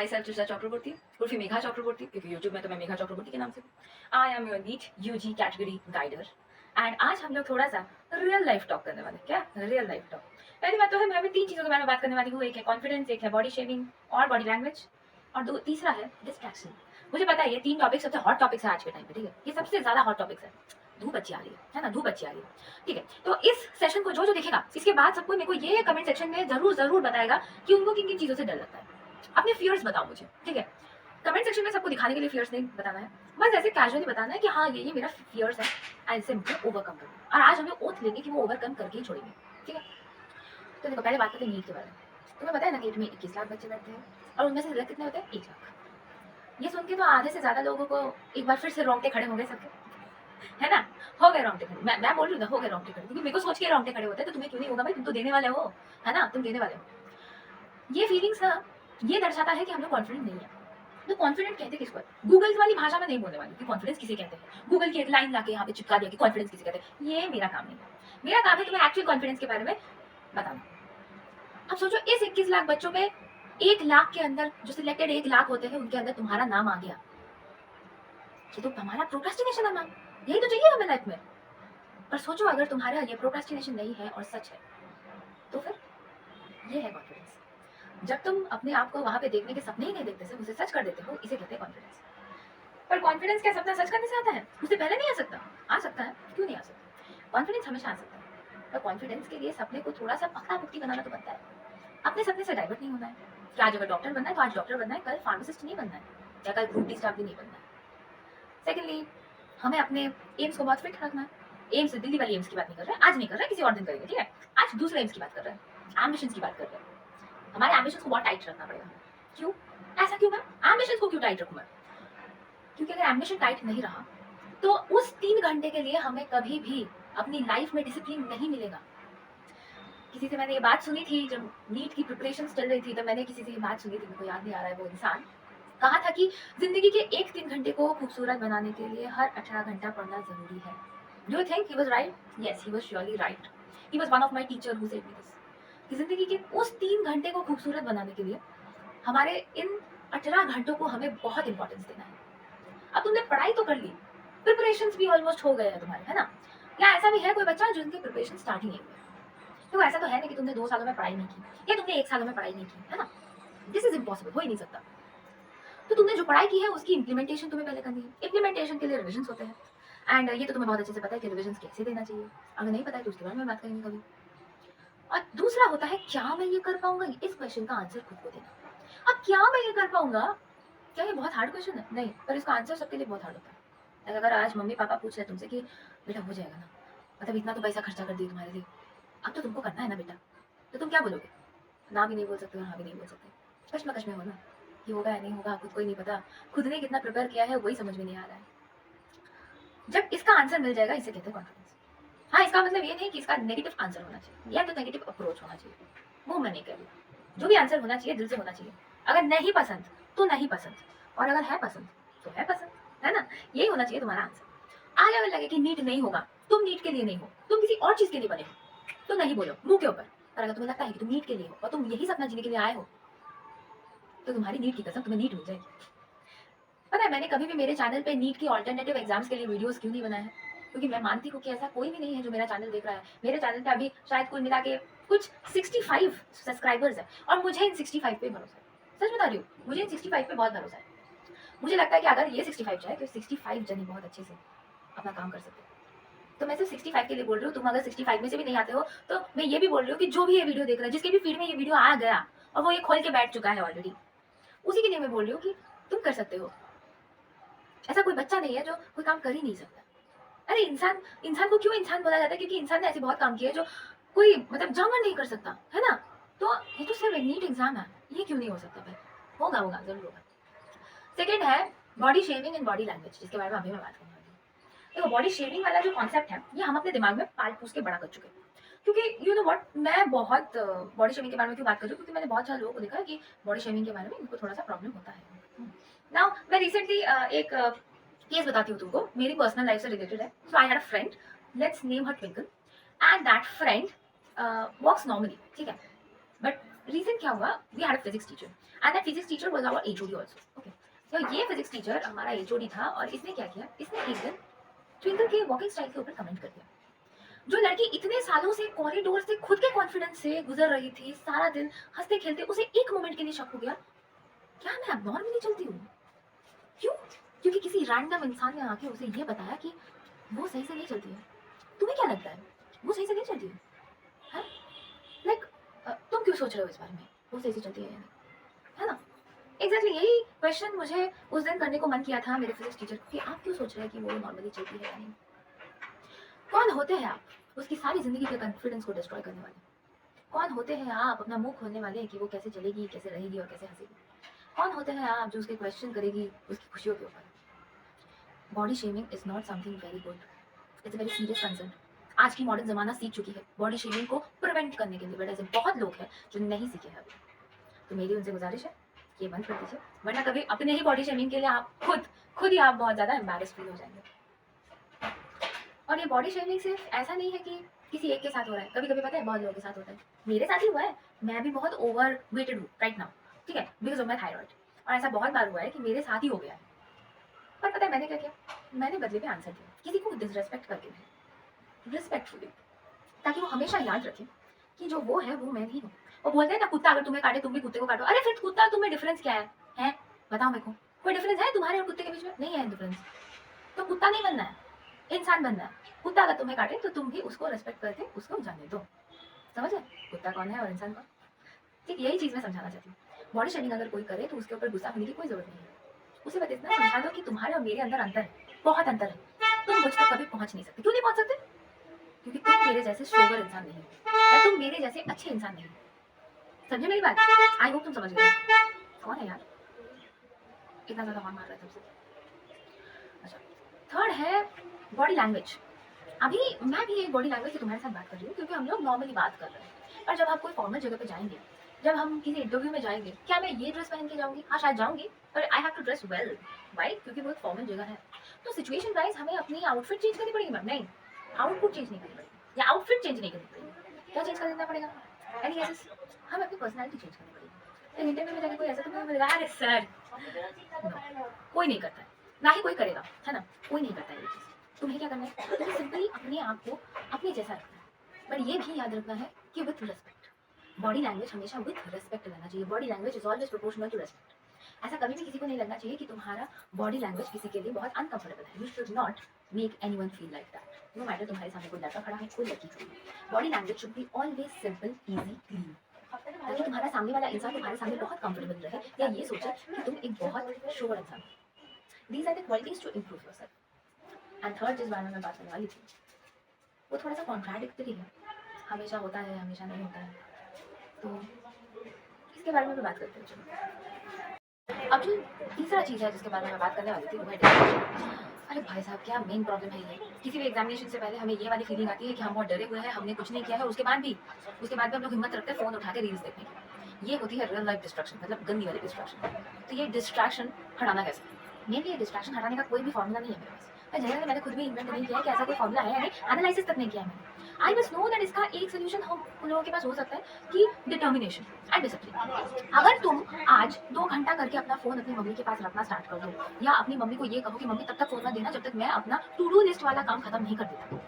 My self Richa चक्रवर्ती उर्फी मेघा चक्रवर्ती, क्योंकि YouTube में तो मैं मेघा चक्रवर्ती के नाम से। I am your NEET UG category guider and आज हम लोग थोड़ा सा रियल लाइफ टॉक करने वाले हैं। क्या रियल लाइफ टॉक? पहली बात तो है, मैं अभी 3 चीज़ों के बारे में बात करने वाली हूँ। एक है कॉन्फिडेंस, एक है बॉडी शेमिंग और बॉडी लैंग्वेज, और तीसरा है डिस्ट्रैक्शन। मुझे पता है ये 3 टॉपिक सबसे हॉट टॉपिक्स है आज के टाइम पे, ठीक है? ये सबसे ज़्यादा हॉट टॉपिक्स है। धूप अच्छी आ रही है ना? धूप अच्छी आ रही है, ठीक है? तो इस सेशन को जो देखेगा, इसके बाद सबको मेरे को ये कमेंट सेक्शन में ज़रूर बताएगा कि उनको किन-किन चीज़ों से डर लगता है। अपने फियर्स बताओ मुझे, ठीक है? कमेंट सेक्शन में सबको दिखाने के लिए फियर्स नहीं बताना है, बस ऐसे कैजुअली बताना है कि हाँ ये मेरा फियर्स है एंड इसे मुझे ओवरकम करना है। और आज हम लोग ओथ लेंगे कि वो ओवरकम करके ही छोड़ेंगे, ठीक है? तो देखो, पहले बात करते हैं नीट के बारे में। तुम्हें पता है ना नीट में 21 लाख बच्चे बैठते हैं और उनमें से सिलेक्ट कितने होते हैं? 1 लाख। ये सुन के तो आधे से ज्यादा लोगों को एक बार फिर से रोंगटे खड़े हो गए सबके, है ना? हो गए रोंगटे खड़े। मैं बोल रही हूँ ना, हो गए रोंगटे खड़े, क्योंकि मेरे को सोच के रोंगटे खड़े होते हैं, तो तुम्हें क्यों नहीं होगा भाई? तुम तो देने वाले हो, है ना? तुम देने वाले हो। ये फीलिंग्स ना, ये दर्शाता है कि हम लोग कॉन्फिडेंट नहीं है। तो कॉन्फिडेंट कहते किसको है? गूगल वाली भाषा में नहीं बोलने वाली कि कॉन्फिडेंस किसे कहते हैं। गूगल की एक लाइन लाके यहाँ पे चिपका दिया कि कॉन्फिडेंस किसे कहते हैं। ये मेरा काम नहीं है। मेरा काम है तुम्हें एक्चुअल कॉन्फिडेंस के बारे में बताना। अब सोचो, इस 21 लाख बच्चों में 1 लाख के अंदर जो सिलेक्टेड 1 लाख होते हैं, उनके अंदर तुम्हारा नाम आ गया। ये तो हमारा प्रोक्रेस्टिनेशन है मैम। यही तो चाहिए हमें लाइफ में। पर सोचो, अगर तुम्हारा ये प्रोक्रेस्टिनेशन नहीं है और सच है, तो फिर ये है कॉन्फिडेंस। जब तुम अपने आप को वहां पे देखने के सपने ही नहीं देखते, सिर्फ उसे सच कर देते हो, इसे कहते हैं कॉन्फिडेंस। पर कॉन्फिडेंस क्या सपना सच करने से आता है? उससे पहले नहीं आ सकता? आ सकता है, क्यों नहीं आ सकता? कॉन्फिडेंस हमेशा आ सकता है, पर कॉन्फिडेंस के लिए सपने को थोड़ा सा पक्का पुक्की बनाना तो बनता है। अपने सपने से डाइवर्ट नहीं होना है कि आज अगर डॉक्टर बनना है तो आज डॉक्टर बनना है, कल फार्मासिस्ट नहीं बनना है, या कल ग्रुप डी स्टाफ भी नहीं बनना है। सेकेंडली, हमें अपने एम्स को बहुत फिट रखना है। एम्स, दिल्ली वाली एम्स की बात नहीं कर रहे हैं, आज नहीं कर रहे हैं, किसी और दिन करेंगे, ठीक है? आज दूसरे एम्स की बात कर रहे हैं, एम्बिशंस की बात कर रहे हैं। हमारे एम्बिशंस को बहुत टाइट रखना पड़ेगा। क्यों? ऐसा क्यों मैम? एम्बिशंस को क्यों टाइट रखूं मैं? क्योंकि अगर एम्बिशन टाइट नहीं रहा, तो उस 3 घंटे के लिए हमें कभी भी अपनी लाइफ में डिसिप्लिन नहीं मिलेगा। किसी से मैंने ये बात सुनी थी, जब नीट की प्रिपरेशंस चल रही थी, तब मैंने किसी से ये बात सुनी थी, मेरे को याद नहीं आ रहा है वो इंसान। कहा था कि जिंदगी के एक 3 घंटे को खूबसूरत बनाने के लिए हर 18 घंटा पढ़ना जरूरी है। Do you think he was right? Yes, he was surely right. He was one of my teacher who said me this, कि जिंदगी के उस 3 घंटे को खूबसूरत बनाने के लिए हमारे इन 18 घंटों को हमें बहुत इंपॉर्टेंस देना है। अब तुमने पढ़ाई तो कर ली, प्रिपरेशंस भी ऑलमोस्ट हो गए हैं तुम्हारे, है ना? या ऐसा भी है कोई बच्चा जिनके प्रिपरेशन स्टार्ट ही नहीं हुए? तो ऐसा तो है नहीं कि तुमने 2 सालों में पढ़ाई नहीं की या तुमने 1 सालों में पढ़ाई नहीं की, है ना? दिस इज इम्पॉसिबल, हो ही नहीं सकता। तो तुमने जो पढ़ाई की है उसकी इम्प्लीमेंटेशन तुम्हें पहले करनी है। इम्प्लीमेंटेशन के लिए रिविजन्स होते हैं एंड ये तो तुम्हें बहुत अच्छे से पता है कि रिविजन्स कैसे देना चाहिए। अगर नहीं पता है तो उसके बारे में बात करेंगे कभी। और दूसरा होता है, क्या मैं ये कर पाऊंगा? इस क्वेश्चन का आंसर खुद को देना। अब क्या मैं ये कर पाऊंगा? क्या ये बहुत हार्ड क्वेश्चन है? नहीं, पर इसका आंसर सबके लिए बहुत हार्ड होता है। अगर आज मम्मी पापा पूछ रहे तुमसे कि बेटा हो जाएगा ना, मतलब इतना तो पैसा खर्चा कर दिया तुम्हारे लिए, अब तो तुमको करना है ना बेटा, तो तुम क्या बोलोगे? ना भी नहीं बोल सकते और हाँ भी नहीं बोल सकते। कश्मकश में हो ना कि होगा या नहीं होगा, खुद को ही नहीं पता। खुद ने कितना प्रिपेयर किया है वही समझ में नहीं आ रहा है। जब इसका आंसर मिल जाएगा, इसे कहते हैं कॉन्फिडेंस। हाँ, इसका मतलब ये नहीं कि इसका नेगेटिव आंसर होना चाहिए या तो नेगेटिव अप्रोच होना चाहिए, वो मैं नहीं कह रही। जो भी आंसर होना चाहिए दिल से होना चाहिए। अगर नहीं पसंद तो नहीं पसंद, और अगर है पसंद तो है पसंद, है ना? यही होना चाहिए तुम्हारा आंसर। आज अगर लगे कि नीट नहीं होगा, तुम नीट के लिए नहीं हो, तुम किसी और चीज के लिए बने हो, तो नहीं बोलो मुंह के ऊपर। पर अगर तुम्हें लगता है कि तुम नीट के लिए हो और तुम यही सपना जीने के लिए आए हो, तो तुम्हारी नीट की कसम, तुम्हें नीट मिल जाएगी। पता है, मैंने कभी भी मेरे चैनल पे नीट की ऑल्टरनेटिव एग्जाम्स के लिए वीडियोस क्यों नहीं बनाए हैं? क्योंकि मैं मानती हूँ कि ऐसा कोई भी नहीं है जो मेरा चैनल देख रहा है। मेरे चैनल पे अभी शायद कुल मिला के कुछ 65 सब्सक्राइबर्स है और मुझे इन 65 पे भरोसा है। सच बता रही हूँ, मुझे इन 65 पे बहुत भरोसा है। मुझे लगता है कि अगर ये 65 जाए तो 65 जने बहुत अच्छे से अपना काम कर सकते हैं। तो मैं सिर्फ 65 के लिए बोल रही हूँ। तुम अगर 65 में से भी नहीं आते हो, तो मैं ये भी बोल रही हूँ कि जो भी ये वीडियो देख रहा है, जिसके भी फीड में ये वीडियो आ गया और वो ये खोल के बैठ चुका है ऑलरेडी, उसी के लिए मैं बोल रही हूँ कि तुम कर सकते हो। ऐसा कोई बच्चा नहीं है जो कोई काम कर ही नहीं सकता। अरे इंसान, इंसान को क्यों इंसान बोला जाता है? क्योंकि इंसान ने ऐसे बहुत काम किए हैं जो कोई मतलब जानवर नहीं कर सकता, है ना? तो ये तो सिर्फ नीट एग्जाम है, ये क्यों नहीं हो सकता भाई? होगा, होगा, जरूर होगा। सेकंड है body shaming and body language, जिसके बारे में अभी मैं बात करने वाली हूँ। देखो, बॉडी शेमिंग वाला जो कॉन्सेप्ट है, ये हम अपने दिमाग में पाल पूछ के बड़ा कर चुके हैं। क्योंकि यू नो व्हाट, मैं बहुत बॉडी शेमिंग के बारे में क्यों बात कर रही हूँ? क्योंकि मैंने बहुत सारे लोगों को देखा है कि बॉडी शेमिंग के बारे में इनको थोड़ा सा प्रॉब्लम होता है। नाउ मैं रिसेंटली एक केस बताती हूँ तुमको, मेरी पर्सनल लाइफ से रिलेटेड है। So I had a friend, let's name her Twinkle, and that friend walks normally, ठीक है? बट रीजन क्या हुआ, we had a physics teacher and that physics teacher was our HOD also. Okay, तो ये physics teacher हमारा HOD था और इसने क्या किया, इसने एक दिन ट्विंकल के वॉकिंग स्टाइल के ऊपर कमेंट कर दिया। जो लड़की इतने सालों से कॉरिडोर से खुद के कॉन्फिडेंस से गुजर रही थी, सारा दिन हंसते खेलते, उसे एक मोमेंट के लिए शक हो गया, क्या मैं अबनॉर्मली चलती हूँ? क्यों? क्योंकि किसी रैंडम इंसान ने आके उसे ये बताया कि वो सही से नहीं चलती है। तुम्हें क्या लगता है वो सही से नहीं चलती है? लाइक तुम क्यों सोच रहे हो इस बारे में, वो सही से चलती है या नहीं, है ना? एग्जैक्टली यही क्वेश्चन मुझे उस दिन करने को मन किया था मेरे फिजिक्स टीचर को, कि आप क्यों सोच रहे हैं कि वो नॉर्मली चलती है या नहीं? कौन होते हैं आप उसकी सारी जिंदगी के कॉन्फिडेंस को डिस्ट्रॉय करने वाले? कौन होते हैं आप अपना मुंह खोलने वाले कि वो कैसे चलेगी, कैसे रहेगी और कैसे हंसेगी? कौन होते हैं आप जो उसके क्वेश्चन करेगी उसकी खुशियों के ऊपर? Body shaming is not something very good, it's a very serious concern. आज की मॉडर्न जमाना सीख चुकी है बॉडी शेमिंग को प्रिवेंट करने के लिए, बट ऐसे बहुत लोग हैं जो नहीं सीखे हैं अभी। तो मेरी उनसे गुजारिश है कि ये बंद कर दीजिए, वरना कभी अपने ही बॉडी शेमिंग के लिए आप खुद ही आप बहुत ज़्यादा एम्बैरेस फील हो जाएंगे। और ये बॉडी शेमिंग सिर्फ ऐसा नहीं है कि किसी एक के साथ हो रहा है, कभी कभी पता है बहुत लोगों के साथ होता है। मेरे साथ ही हुआ है, मैं भी बहुत ओवर वेटेड हूँ राइट नाउ, ठीक है, बिकॉज ऑफ माई थायराइड। और ऐसा बहुत बार हुआ है कि मेरे साथ ही हो गया है, पर पता है मैंने क्या किया, मैंने बदले में आंसर दिया, किसी को डिसरेस्पेक्ट करके नहीं, रिस्पेक्टफुली, ताकि वो हमेशा याद रखे कि जो वो है वो मैं नहीं हूँ। वो बोलते हैं ना, कुत्ता अगर तुम्हें काटे तुम भी कुत्ते को काटो। अरे फिर कुत्ता तुम्हें डिफरेंस क्या है? बताओ मेरे को, कोई डिफरेंस है तुम्हारे और कुत्ते के बीच में? नहीं है डिफरेंस। तो कुत्ता नहीं बनना है, इंसान बनना है। कुत्ता अगर तुम्हें काटे तो तुम भी उसको रेस्पेक्ट करके उसको जाने दो। समझ गए कुत्ता कौन है और इंसान कौन? ठीक यही चीज मैं समझाना चाहती हूँ। बॉडी शेमिंग अगर कोई करे तो उसके ऊपर गुस्सा होने की कोई जरूरत नहीं है। उसे बस इतना समझा दो कि तुम्हारे और मेरे अंदर अंतर है, बहुत अंतर है। तुम मुझ तक कभी पहुंच नहीं सकते। क्यों नहीं पहुंच सकते? क्योंकि तुम मेरे जैसे सोबर इंसान नहीं हो, या तुम मेरे जैसे अच्छे इंसान नहीं हो। समझे मेरी बात? आई होप तुम समझ गए। कौन है यार इतना ज्यादा हॉर्न मार रहा है तुमसे? अच्छा, थर्ड है बॉडी लैंग्वेज। अभी मैं भी एक बॉडी लैंग्वेज से तुम्हारे साथ बात कर रही हूँ क्योंकि हम लोग नॉर्मली बात कर रहे हैं, पर जब आप कोई फॉर्मल जगह पे जाएंगे, जब हम किसी इंटरव्यू में जाएंगे, क्या मैं ये ड्रेस पहन के जाऊंगी? हाँ शायद जाऊंगी, पर I have to dress well, right? क्योंकि वो एक फॉर्मल जगह है। तो सिचुएशन वाइज हमें अपनी आउटफिट चेंज करनी पड़ेगी मैम? नहीं, आउटपुट चेंज नहीं करनी पड़ेगी, या आउटफिट चेंज नहीं करनी पड़ेगी। क्या चेंज कर देना पड़ेगा? Any guesses? हमें अपनी पर्सनैलिटी चेंज करनी पड़ेगी। तो इंटरव्यू में जाके कोई ऐसा तो नहीं बोलेगा अरे सर, कोई नहीं करता है, ना ही कोई करेगा, है ना? कोई नहीं करता है ये चीज़। तुम्हें क्या करना है, तुम्हें सिंपली अपने आप को अपने जैसा रखना है, पर ये भी याद रखना है कि विथ रिस्पेक्ट। बॉडी लैंग्वेज हमेशा विथ रिस्पेक्ट रहना चाहिए। Body language is always proportional to respect. ऐसा कभी भी किसी को नहीं लगना चाहिए कि तुम्हारा बॉडी लैंग्वेज किसी के लिए बहुत अनकंफर्टेबल है। You should not make anyone feel like that, no matter तुम्हारे सामने कोई लड़का खड़ा है, कोई लड़की खड़ी है। Body language should be always simple, easy, clean, ताकि तुम्हारा सामने वाला इंसान तुम्हारे सामने बहुत कंफर्टेबल रहे, या ये सोचे कि तुम एक बहुत श्योर इंसान हो। These are the qualities to improve yourself. And third जिस बारे में मैं बात करने वाली थी, वो थोड़ा सा कॉन्ट्राडिक्टरी है, हमेशा होता है हमेशा नहीं होता है, तो इसके बारे में भी बात करते हैं। चलो, अब जो तीसरा चीज़ है जिसके बारे में मैं बात करने वाली थी वो है डिस्ट्रैक्शन। अरे भाई साहब क्या मेन प्रॉब्लम है ये। किसी भी एग्जामिनेशन से पहले हमें ये वाली फीलिंग आती है कि हम बहुत डरे हुए हैं, हमने कुछ नहीं किया है, उसके बाद भी हम लोग हिम्मत रखते हैं फ़ोन उठा के रील्स देखने की। ये होती है रियल लाइफ डिस्ट्रैक्शन, मतलब गंदी वाली डिस्ट्रैक्शन। तो ये डिस्ट्रैक्शन हटाना कैसे? मेनली ये डिस्ट्रैक्शन हटाने का कोई भी फॉर्मूला नहीं है मेरे पास। मैं जनरली मैंने खुद भी इन्वेंट नहीं किया है कि ऐसा कोई फॉर्मूला है या नहीं, एनालिसिस तक नहीं किया है मैंने। आई बस नो दैट इसका एक सोल्यूशन हम उन लोगों के पास हो सकता है कि डिटर्मिनेशन एंड डिसिप्लिन। अगर तुम आज 2 घंटा करके अपना फ़ोन अपनी मम्मी के पास रखना स्टार्ट कर दो, या अपनी मम्मी को ये कहो कि मम्मी तब तक फ़ोन मत देना जब तक मैं अपना टू डू लिस्ट वाला काम खत्म नहीं कर देता,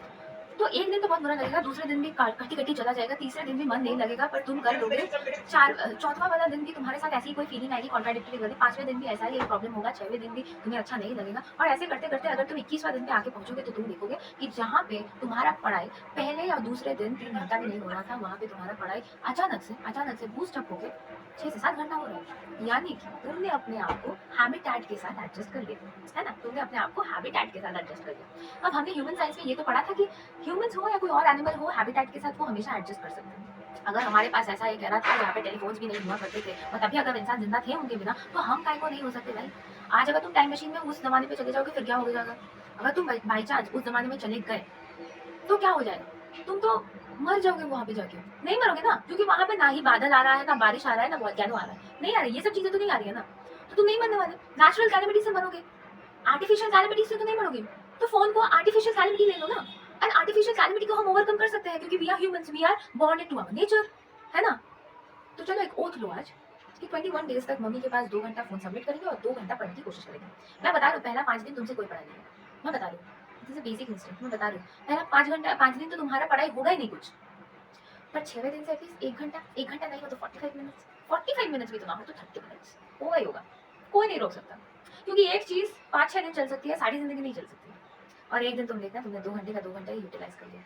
तो एक दिन तो बहुत बुरा लगेगा, दूसरे दिन भी कटी-कटी चला जाएगा, तीसरे दिन भी मन नहीं लगेगा, पर तुम कर लोगे। चौथा वाला दिन भी तुम्हारे साथ ऐसी ही कोई फीलिंग आएगी कॉन्ट्राडिक्टरी वाली, 5वें दिन भी ऐसा ही एक प्रॉब्लम होगा, 6वें दिन भी तुम्हें अच्छा नहीं लगेगा, और ऐसे करते-करते अगर तुम 21वां दिन पे आके पहुँचोगे तो तुम देखोगे कि जहाँ पे तुम्हारा पढ़ाई पहले या दूसरे दिन 3 घंटा भी नहीं हो रहा था, वहाँ पे तुम्हारा पढ़ाई अचानक से बूस्ट अप होके 6 से 7 घंटा हो रहा है। यानी कि तुमने अपने आप को हैबिटेट के साथ एडजस्ट कर लिया, है ना? तुमने अपने आप को हैबिटेट के साथ एडजस्ट कर लिया। अब हमने ह्यूमन साइंस में ये तो पढ़ा था कि ह्यूमंस हो या कोई और एनिमल हो, हैबिटेट के साथ वो हमेशा एडजस्ट कर सकते हैं। अगर हमारे पास ऐसा एक एरा था जहाँ पे टेलीफोन्स भी नहीं हुआ करते थे, और तभी अगर इंसान जिंदा थे उनके बिना, तो हम काहे को नहीं हो सकते भाई? आज अगर तुम टाइम मशीन में उस जमाने पे चले जाओगे फिर क्या हो जाएगा? अगर तुम बाई चांस उस जमाने में चले गए तो क्या हो जाएगा? तुम तो मर जाओगे वहाँ पे जाके। नहीं मरोगे ना, क्योंकि वहाँ पे ना ही बादल आ रहा है, ना बारिश आ रहा है, ना वोल्केनो आ रहा है, नहीं आ रही, ये सब चीजें तो नहीं आ रही है ना, तो तुम नहीं मरने वाले। नेचुरल कैलेमिटी से मरोगे, आर्टिफिशियल कैलेमिटी से तो नहीं मरोगे। तो फोन को आर्टिफिशियल कैलेमिटी ले लो ना, एंड आर्टिफिशियल कैलेमिटी को हम ओवरकम कर सकते हैं क्योंकि we are humans, we are born to our nature, है ना? तो चलो एक ओथ लो आज कि 21 डेज तक मम्मी के पास 2 घंटा फ़ोन सबमिट करेंगे और 2 घंटा पढ़ने की कोशिश करेंगे। मैं बता रही हूँ पहला 5 दिन तुमसे कोई पढ़ाई नहीं होगा। मैं बता रही हूँ। This is a basic instinct मैं बता रही हूँ। पहला 5 दिन तो तुम्हारा पढ़ाई होगा ही नहीं कुछ। पर 6वें दिन से एटलीस्ट 1 घंटा नहीं हो तो 45 मिनट्स 45 मिनट्स भी तो ना हो तो 30 मिनट्स होगा ही होगा। कोई नहीं रोक सकता। क्योंकि एक चीज़ 5-6 दिन चल सकती है, सारी ज़िंदगी नहीं चल सकती। और एक दिन तुम देखना तुमने 2 घंटे का 2 घंटा ही यूटिलाइज़ कर लिया।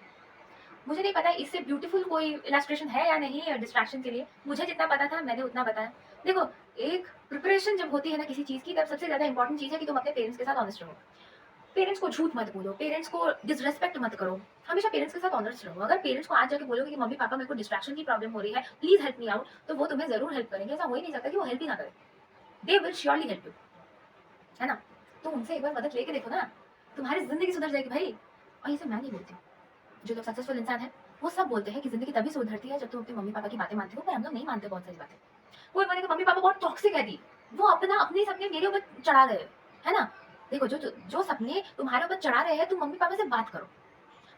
मुझे नहीं पता इससे ब्यूटीफुल कोई इलस्ट्रेशन है या नहीं डिस्ट्रैक्शन के लिए। मुझे जितना पता था मैंने उतना बताया। देखो, एक प्रिपरेशन जब होती है ना किसी चीज़ की तब सबसे ज़्यादा इंपॉर्टेंट चीज़ है कि तुम अपने पेरेंट्स के साथ ऑनेस्ट रहो। पेरेंट्स को झूठ मत बोलो, पेरेंट्स को डिसरिस्पेक्ट मत करो। हमेशा पेरेंट्स के साथ ऑनेस्ट रहो। अगर पेरेंट्स को आज जाके बोलोगे कि मम्मी-पापा मेरे को डिस्ट्रैक्शन की प्रॉब्लम हो रही है, प्लीज़ हेल्प मी आउट, तो वो तुम्हें ज़रूर हेल्प करेंगे। ऐसा हो ही नहीं सकता कि वो हेल्प ही ना करें। They will surely help you, है ना? तो उनसे एक बार मदद लेके देखो ना, तुम्हारी ज़िंदगी सुधर जाएगी भाई। और ये सिर्फ मैं नहीं बोलती हूँ। जो लोग सक्सेसफुल इंसान हैं, वो सब बोलते हैं कि ज़िंदगी तभी सुधरती है जब तुम अपने मम्मी-पापा की बातें मानते हो, पर हम लोग नहीं मानते बहुत सारी बातें। कोई बोलेगा मम्मी-पापा बहुत टॉक्सिक है दी, वो अपने सपने मेरे ऊपर चढ़ा रहे हैं, है ना? देखो जो सपने तुम्हारे ऊपर चढ़ा रहे हैं, तुम मम्मी-पापा से बात करो।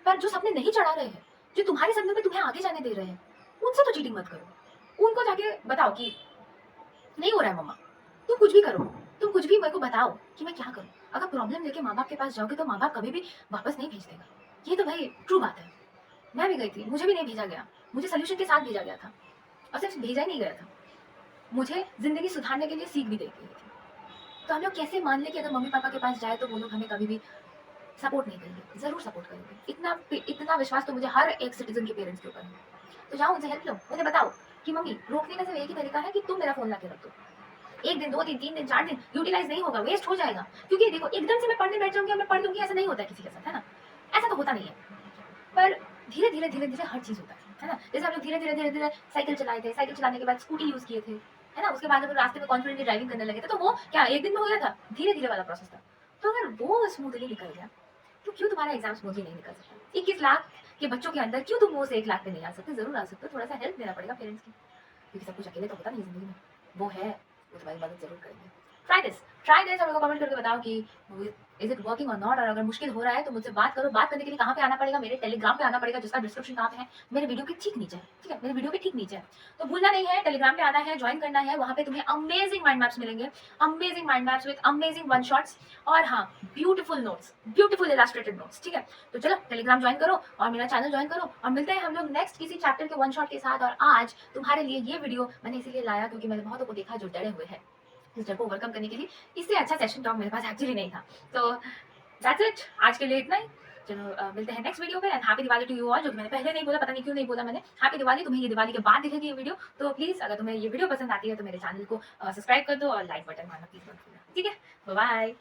पर जो सपने नहीं चढ़ा रहे हैं, जो तुम्हारे सपनों पे तुम्हें आगे जाने दे रहे हैं, उनसे तो चीटिंग मत करो। उनको जाके बताओ कि नहीं हो रहा है मम्मा, तुम कुछ भी करो, तुम कुछ भी मेरे को बताओ कि मैं क्या करूँ? अगर प्रॉब्लम लेके माँ-बाप के पास जाओगे तो माँ-बाप कभी भी वापस नहीं भेज देगा। ये तो भाई ट्रू बात है। मैं भी गई थी, मुझे भी नहीं भेजा गया। मुझे सॉल्यूशन के साथ भेजा गया था और सिर्फ भेजा ही नहीं गया था, मुझे ज़िंदगी सुधारने के लिए सीख भी दी गई थी। तो हम लोग कैसे मान लें कि अगर मम्मी-पापा के पास जाए तो वो लोग हमें कभी भी सपोर्ट नहीं करेंगे? ज़रूर सपोर्ट करेंगे। इतना विश्वास तो मुझे हर एक सिटीज़न के पेरेंट्स के ऊपर है। तो जाओ उनसे हेल्प लो, उन्हें बताओ कि मम्मी रोकने का सिर्फ एक ही तरीका है कि तुम मेरा फ़ोन लाके रख दो। 1 दिन, 2 दिन, 3 दिन, 4 दिन यूटिलाइज़ नहीं होगा, वेस्ट हो जाएगा। क्योंकि देखो एकदम से मैं पढ़ने बैठ जाऊँगी और मैं पढ़ लूँगी ऐसा नहीं होता है किसी के साथ, है ना? ऐसा तो होता नहीं है। पर धीरे-धीरे हर चीज़ होता है ना? जैसे हम लोग धीरे-धीरे साइकिल चलाए थे, साइकिल चलाने के बाद स्कूटी यूज़ किए थे, है ना? उसके बाद हम रास्ते में कॉन्फिडेंटली ड्राइविंग करने लगे थे, तो वो क्या 1 दिन में हो गया था? धीरे-धीरे वाला प्रोसेस था। तो अगर वो स्मूथली निकल गया, तो क्यों तुम्हारा एग्ज़ाम स्मूथली नहीं निकल सकता? 21 लाख के बच्चों के अंदर क्यों तुम वो से 1 लाख पे नहीं आ सकते? ज़रूर आ सकते हो, थोड़ा-सा हेल्प लेना पड़ेगा पेरेंट्स की, क्योंकि सब कुछ अकेले तो होता नहीं है ज़िंदगी में। वो है, वो तुम्हारी मदद ज़रूर करेंगे। ट्राई दिस और मेरे को कमेंट करके बताओ कि इज़ इट वर्किंग और नॉट, और अगर मुश्किल हो रहा है तो मुझसे बात करो। बात करने के लिए कहाँ पे आना पड़ेगा? मेरे टेलीग्राम पे आना पड़ेगा, जिसका डिस्क्रिप्शन कहाँ पे है? मेरे वीडियो के ठीक नीचे है, ठीक है? मेरे वीडियो के ठीक नीचे है। तो भूलना नहीं है, टेलीग्राम पे आना है, जॉइन करना है। वहाँ पे तुम्हें अमेजिंग माइंड मैप्स मिलेंगे, amazing mind maps with amazing one shots और हाँ, beautiful notes, beautiful illustrated notes, ठीक है? तो चलो टेलीग्राम जॉइन करो और मेरा चैनल जॉइन करो और मिलते हैं हम लोग नेक्स्ट किसी चैप्टर के वन शॉट के साथ। और आज तुम्हारे लिए ये वीडियो मैंने इसीलिए लाया क्योंकि मैंने बहुतों को देखा जो डरे हुए हैं। इस डर को ओवरकम करने के लिए इससे अच्छा सेशन टॉक मेरे पास एक्चुअली नहीं था। तो दैट्स इट, आज के लिए इतना ही। चलो मिलते हैं नेक्स्ट वीडियो में। And happy Diwali to you all, जो कि मैंने पहले नहीं बोला, पता नहीं क्यों नहीं बोला मैंने। हैप्पी दिवाली। तुम्हें ये दिवाली के बाद दिखेगी ये वीडियो, तो प्लीज़ अगर तुम्हें ये वीडियो पसंद आती है तो मेरे चैनल को सब्सक्राइब कर दो और लाइक बटन मारना प्लीज़ मत भूलना। ठीक है? Bye bye.